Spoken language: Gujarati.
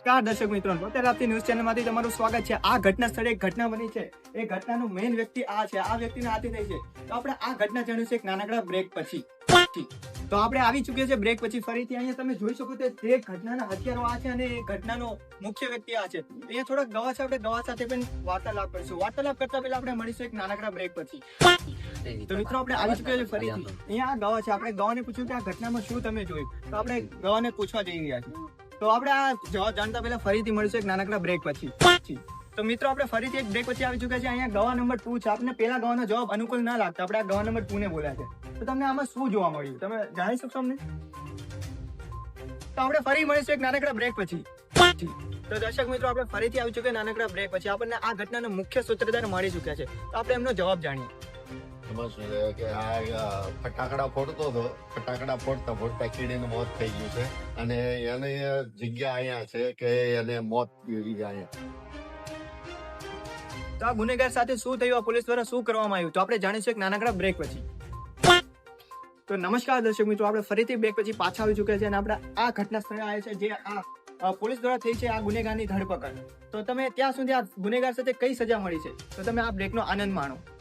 નમસ્કાર દર્શક મિત્રો, બોતેર આપતી ન્યૂઝ ચેનલમાંથી તમારું સ્વાગત છે। આ ઘટના સ્થળે એક ઘટના બની છે। એ ઘટનાનો મેઇન વ્યક્તિ આ છે। આ વ્યક્તિને આથી થઈ છે તો આપણે આ ઘટના જાણીશું એક નાનકડા બ્રેક પછી। તો આપણે આવી ચૂક્યા છે બ્રેક પછી ફરીથી। અહીંયા તમે જોઈ શકો છો તે ઘટનાના હત્યારો આ છે અને એ ઘટનાનો મુખ્ય વ્યક્તિ આ છે। અહીંયા થોડાક ગવાહ છે, આપણે ગવાહ સાથે પણ વાર્તાલાપ કરીશું। વાર્તાલાપ કરતા પહેલા આપણે મળીશું એક નાનકડા બ્રેક પછી। તો મિત્રો આપણે આવી ચૂક્યા છે ફરીથી। અહીંયા આ ગવાહ છે, આપણે ગવાહને પૂછ્યું કે આ ઘટનામાં શું તમે જોયું, તો આપણે ગવાહને પૂછવા જઈ રહ્યા છીએ। તો આપણે આ જવાબ જાણતા પહેલા ફરીથી મળીશું એક નાનકડા બ્રેક પછી। તો મિત્રો આપણે ફરીથી એક બ્રેક પછી આવી ચૂક્યા છે। અહીંયા ગવાહ નંબર 2 છે। આપને પહેલા ગવાહનો જવાબ અનુકૂળ ના લાગતા આપણે આ ગવાહ નંબર 2 ને બોલ્યા છે। તો તમને આમાં શું જોવા મળ્યું, તમે જાણી શકશો અમને? તો આપણે ફરી મળીશું એક નાનકડા બ્રેક પછી। તો દર્શક મિત્રો આપણે ફરીથી આવી ચૂક્યા નાનકડા બ્રેક પછી। આપણને આ ઘટનાનો મુખ્ય સૂત્રધાર મળી ચૂક્યા છે, તો આપણે એમનો જવાબ જાણીએ। એમાં શું છે કે આ ફટાકડા ફોડતો હતો, ફટાકડા ફોડતા ફોડતા કીડીનું મોત થઈ ગયું છે અને એની જગ્યા અહીંયા છે કે એને મોત થયું અહીંયા। તો આ ગુનેગાર સાથે શું થયું, આ પોલીસ દ્વારા શું કરવામાં આવ્યું, તો આપણે જાણીશું એક નાનકડા બ્રેક પછી। તો નમસ્કાર દર્શક મિત્રો, આપણે ફરીથી બ્રેક પછી પાછા આવી ચૂક્યા છે અને આપણે આ ઘટના સ્થળે આવ્યા છે જે આ પોલીસ દ્વારા થઈ છે આ ગુનેગારની ધરપકડ। તો તમે ત્યાં સુધી આ ગુનેગાર સાથે કઈ સજા મળી છે, તો તમે આ બ્રેકનો આનંદ માણો।